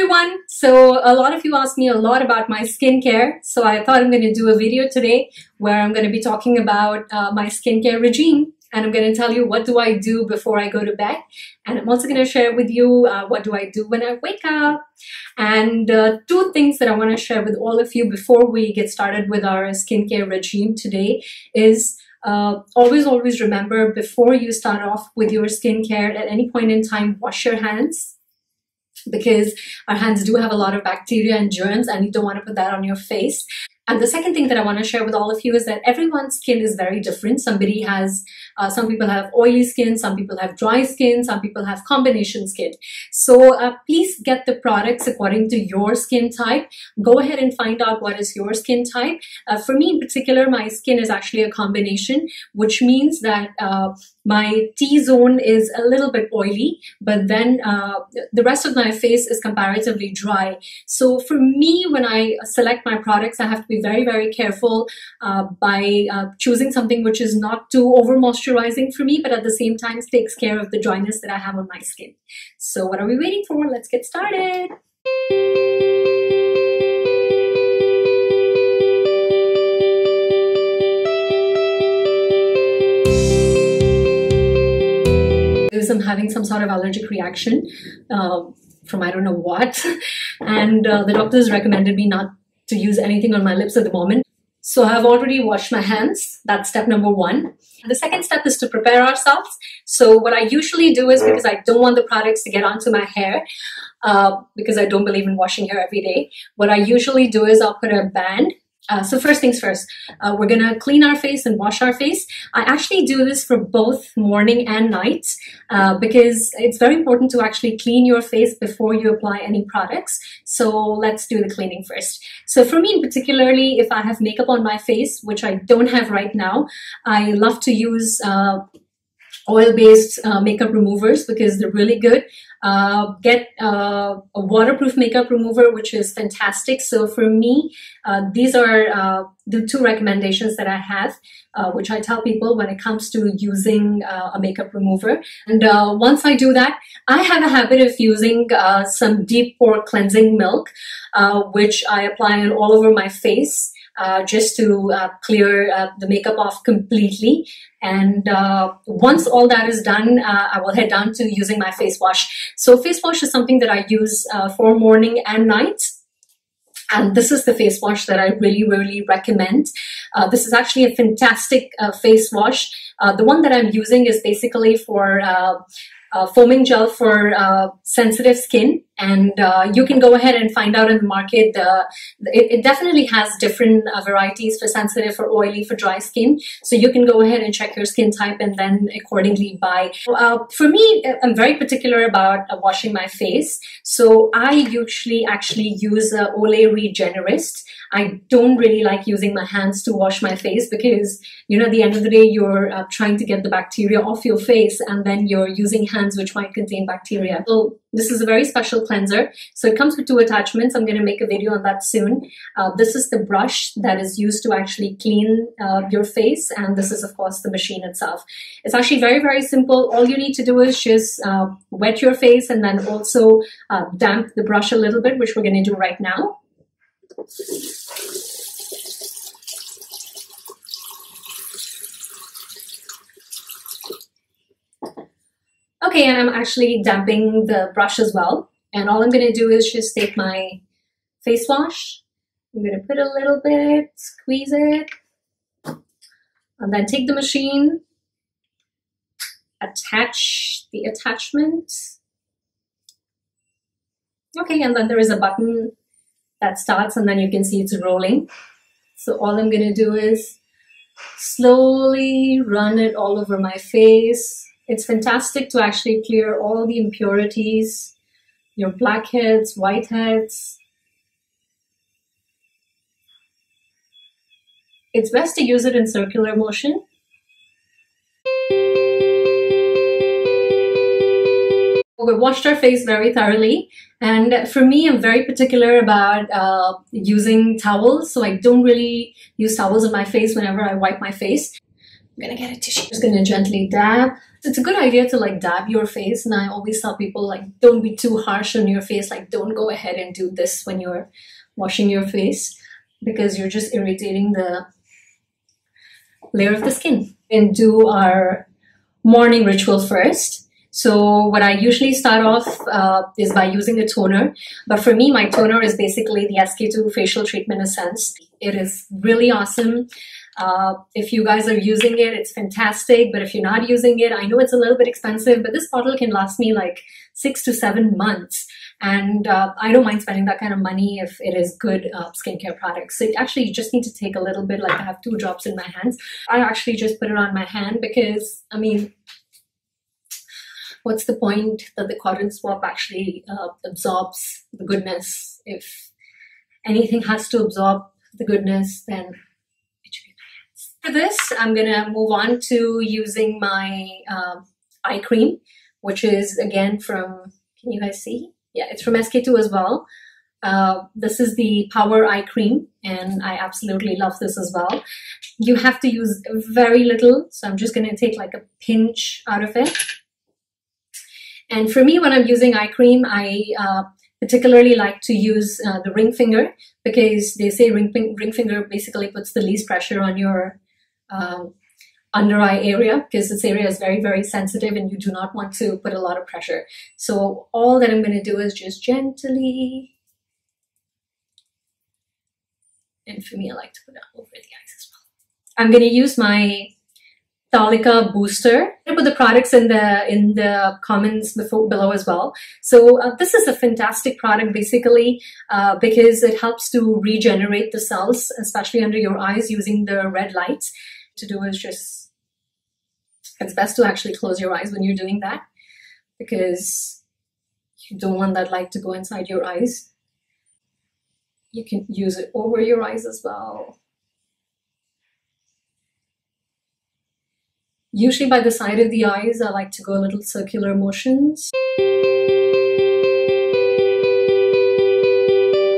everyone. So a lot of you asked me a lot about my skincare. So I thought I'm going to do a video today where I'm going to be talking about my skincare regime. And I'm going to tell you what do I do before I go to bed. And I'm also going to share with you what do I do when I wake up. And two things that I want to share with all of you before we get started with our skincare regime today is always remember, before you start off with your skincare, at any point in time, wash your hands, because our hands do have a lot of bacteria and germs and you don't want to put that on your face. And the second thing that I want to share with all of you is that everyone's skin is very different. Some people have oily skin, some people have dry skin, some people have combination skin. So please get the products according to your skin type. Go ahead and find out what is your skin type. For me in particular, my skin is actually a combination, which means that my T-zone is a little bit oily, but then the rest of my face is comparatively dry. So for me, when I select my products, I have to be very careful by choosing something which is not too over moisturizing for me, but at the same time takes care of the dryness that I have on my skin. So what are we waiting for? Let's get started. I'm having some sort of allergic reaction from I don't know what, and the doctors recommended me not to use anything on my lips at the moment. So I've already washed my hands. That's step number one. The second step is to prepare ourselves. So what I usually do is, because I don't want the products to get onto my hair, because I don't believe in washing hair every day, what I usually do is I'll put a band. So first things first, we're going to clean our face and wash our face. I actually do this for both morning and night because it's very important to actually clean your face before you apply any products. So let's do the cleaning first. So for me particularly, if I have makeup on my face, which I don't have right now, I love to use oil-based makeup removers because they're really good. Get a waterproof makeup remover, which is fantastic. So for me, these are the two recommendations that I have, which I tell people when it comes to using a makeup remover. And once I do that, I have a habit of using some deep pore cleansing milk, which I apply all over my face. Just to clear the makeup off completely. And once all that is done, I will head down to using my face wash. So face wash is something that I use for morning and night. And this is the face wash that I really recommend. This is actually a fantastic face wash. The one that I'm using is basically for foaming gel for sensitive skin, and you can go ahead and find out in the market. It definitely has different varieties for sensitive, for oily, for dry skin. So you can go ahead and check your skin type and then accordingly buy. For me, I'm very particular about washing my face. So I usually actually use Olay Regenerist. I don't really like using my hands to wash my face because, you know, at the end of the day, you're trying to get the bacteria off your face and then you're using hands which might contain bacteria. So this is a very special cleanser. So it comes with two attachments. I'm going to make a video on that soon. This is the brush that is used to actually clean your face. And this is, of course, the machine itself. It's actually very simple. All you need to do is just wet your face and then also damp the brush a little bit, which we're going to do right now. Okay, and I'm actually damping the brush as well. And all I'm going to do is just take my face wash. I'm going to put a little bit, squeeze it, and then take the machine, attach the attachment. Okay, and then there is a button that starts, and then you can see it's rolling. So all I'm going to do is slowly run it all over my face. It's fantastic to actually clear all the impurities, your blackheads, whiteheads. It's best to use it in circular motion. We washed our face very thoroughly, and for me, I'm very particular about using towels, so I don't really use towels on my face whenever I wipe my face. I'm gonna get a tissue. Just gonna gently dab. It's a good idea to like dab your face, and I always tell people like don't be too harsh on your face. Like don't go ahead and do this when you're washing your face because you're just irritating the layer of the skin. And do our morning ritual first. So what I usually start off is by using a toner. But for me, my toner is basically the SK2 Facial Treatment Essence. It is really awesome. If you guys are using it, it's fantastic. But if you're not using it, I know it's a little bit expensive, but this bottle can last me like 6 to 7 months. And I don't mind spending that kind of money if it is good skincare products. So actually, you just need to take a little bit, like I have 2 drops in my hands. I actually just put it on my hand because, I mean, what's the point that the cotton swab actually absorbs the goodness? If anything has to absorb the goodness, then it should be my hands. For this, I'm gonna move on to using my eye cream, which is again from, can you guys see? Yeah, it's from SK2 as well. This is the Pore Eye Cream, and I absolutely love this as well. You have to use very little, so I'm just gonna take like a pinch out of it. And for me, when I'm using eye cream, I particularly like to use the ring finger because they say ring finger basically puts the least pressure on your under eye area because this area is very, very sensitive and you do not want to put a lot of pressure. So all that I'm going to do is just gently, and for me, I like to put it over the eyes as well. I'm going to use my Talika Booster. I put the products in the comments below as well. So this is a fantastic product basically because it helps to regenerate the cells, especially under your eyes using the red lights. To do is just, it's best to actually close your eyes when you're doing that because you don't want that light to go inside your eyes. You can use it over your eyes as well. Usually by the side of the eyes, I like to go a little circular motions.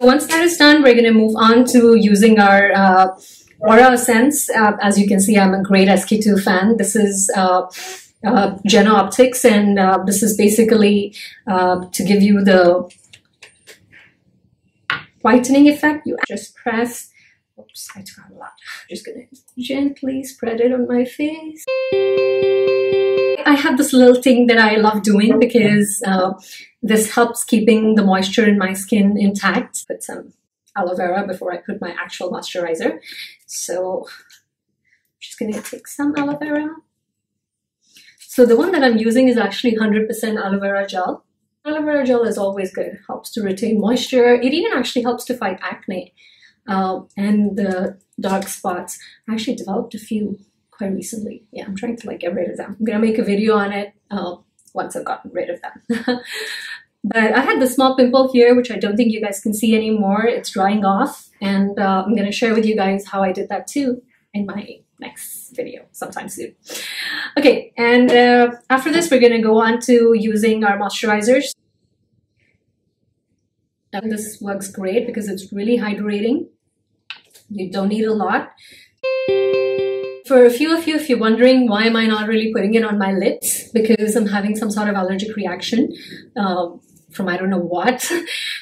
Once that is done, we're going to move on to using our Aura Essence. As you can see, I'm a great SK2 fan. This is Jenna Optics, and this is basically to give you the whitening effect. You just press. Oops, I took out a lot. I'm just gonna gently spread it on my face. I have this little thing that I love doing because this helps keeping the moisture in my skin intact. Put some aloe vera before I put my actual moisturizer. So I'm just gonna take some aloe vera. So the one that I'm using is actually 100% aloe vera gel. Aloe vera gel is always good. It helps to retain moisture. It even actually helps to fight acne. And the dark spots. I actually developed a few quite recently. Yeah, I'm trying to like get rid of them. I'm gonna make a video on it once I've gotten rid of them. But I had the small pimple here, which I don't think you guys can see anymore. It's drying off, and I'm gonna share with you guys how I did that too in my next video sometime soon. Okay, and after this, we're gonna go on to using our moisturizers. And this works great because it's really hydrating. You don't need a lot. For a few of you, if you're wondering why am I not really putting it on my lips, because I'm having some sort of allergic reaction from I don't know what.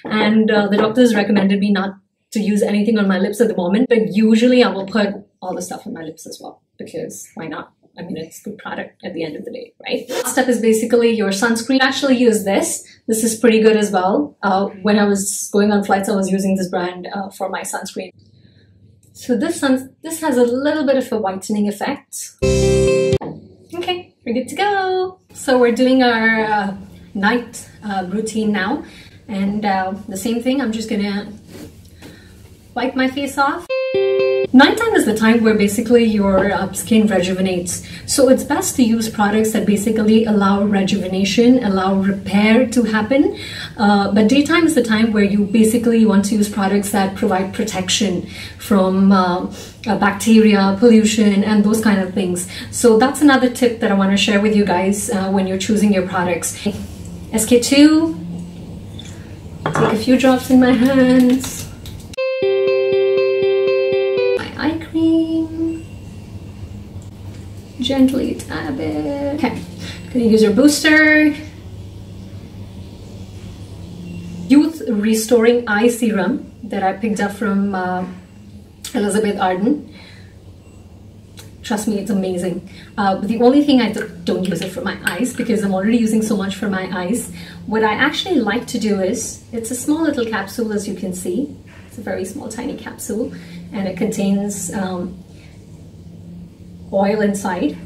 And the doctors recommended me not to use anything on my lips at the moment, but usually I will put all the stuff on my lips as well because why not? I mean, it's a good product at the end of the day, right? Last step is basically your sunscreen. I actually use this. This is pretty good as well. When I was going on flights, I was using this brand for my sunscreen. So this has a little bit of a whitening effect. Okay, we're good to go. So we're doing our night routine now. And the same thing, I'm just gonna wipe my face off. Nighttime is the time where basically your skin rejuvenates. So it's best to use products that basically allow rejuvenation, allow repair to happen. But daytime is the time where you basically want to use products that provide protection from bacteria, pollution, and those kind of things. So that's another tip that I want to share with you guys when you're choosing your products. SK2, take a few drops in my hands. Eye cream. gently tap it. Okay, gonna use your booster. Youth Restoring Eye Serum that I picked up from Elizabeth Arden. Trust me, it's amazing. But the only thing, I don't use it for my eyes because I'm already using so much for my eyes. What I actually like to do is, it's a small little capsule, as you can see. It's a very small, tiny capsule, and it contains oil inside.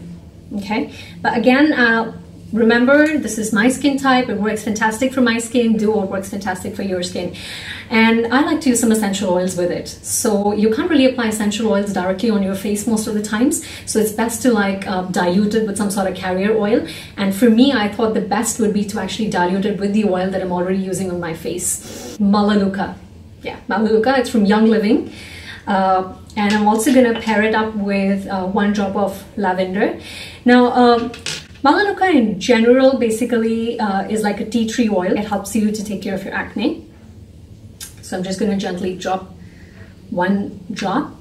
Okay, but again, remember, this is my skin type. It works fantastic for my skin. Do what works fantastic for your skin. And I like to use some essential oils with it. So you can't really apply essential oils directly on your face most of the times. So it's best to like dilute it with some sort of carrier oil. And for me, I thought the best would be to actually dilute it with the oil that I'm already using on my face. Melaleuca. Yeah, Melaleuca. It's from Young Living. And I'm also going to pair it up with 1 drop of lavender. Now, Melaleuca in general basically is like a tea tree oil. It helps you to take care of your acne. So I'm just going to gently drop 1 drop.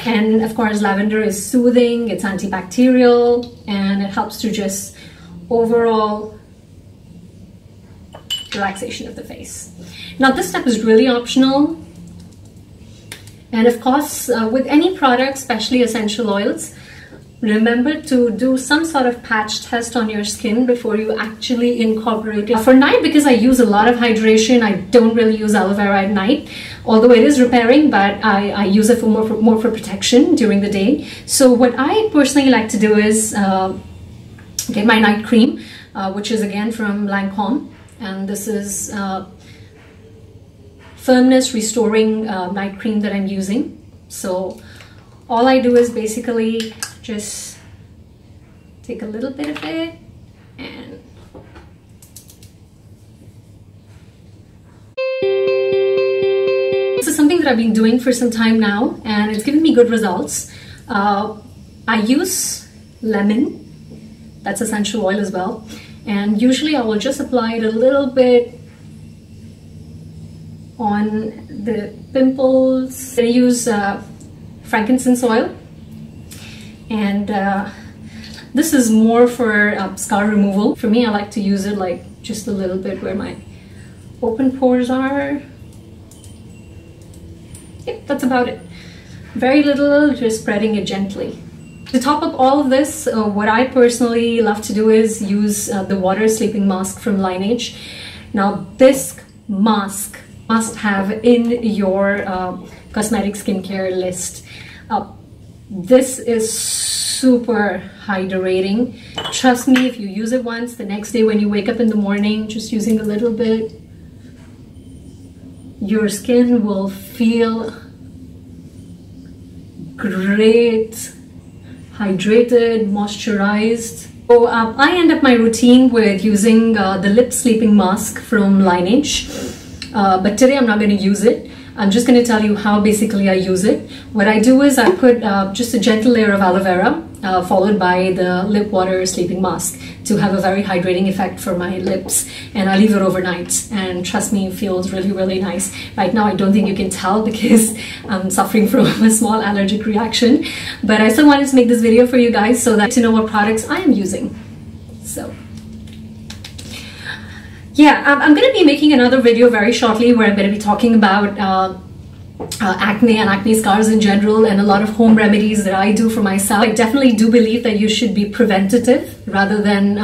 And of course, lavender is soothing, it's antibacterial, and it helps to just overall relaxation of the face. Now this step is really optional. And of course, with any product, especially essential oils, remember to do some sort of patch test on your skin before you actually incorporate it. For night, because I use a lot of hydration, I don't really use aloe vera at night, although it is repairing, but I use it for more for protection during the day. So what I personally like to do is get my night cream, which is again from Lancome, and this is firmness restoring night cream that I'm using. So all I do is basically just take a little bit of it and this is something that I've been doing for some time now, and it's given me good results. I use lemon, that's essential oil as well, and usually I will just apply it a little bit on the pimples. I use frankincense oil, and this is more for scar removal. For me, I like to use it like just a little bit where my open pores are. Yep, that's about it. Very little, just spreading it gently. To top up all of this, what I personally love to do is use the water sleeping mask from Laneige. Now this mask must have in your cosmetic skincare list. This is super hydrating. Trust me, if you use it once, the next day when you wake up in the morning, just using a little bit, your skin will feel great, hydrated, moisturized. So I end up my routine with using the lip sleeping mask from Laneige, but today I'm not going to use it. I'm just going to tell you how basically I use it. What I do is I put just a gentle layer of aloe vera followed by the lip water sleeping mask to have a very hydrating effect for my lips, and I leave it overnight, and trust me, it feels really, really nice. Right now I don't think you can tell because I'm suffering from a small allergic reaction, but I still wanted to make this video for you guys so that to know what products I am using. So yeah, I'm going to be making another video very shortly where I'm going to be talking about acne and acne scars in general, and a lot of home remedies that I do for myself. I definitely do believe that you should be preventative rather than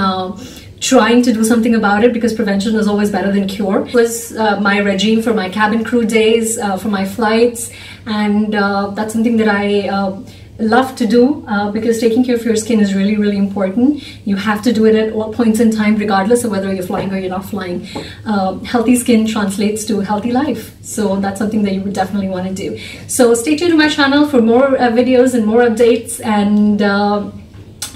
trying to do something about it, because prevention is always better than cure. It was my regime for my cabin crew days, for my flights, and that's something that I love to do because taking care of your skin is really, really important. You have to do it at all points in time, regardless of whether you're flying or you're not flying. Healthy skin translates to healthy life, so that's something that you would definitely want to do. So stay tuned to my channel for more videos and more updates, and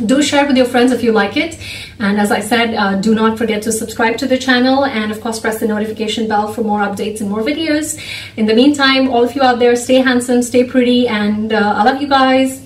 do share with your friends if you like it. And as I said, do not forget to subscribe to the channel, and of course press the notification bell for more updates and more videos. In the meantime, all of you out there, stay handsome, stay pretty, and I love you guys.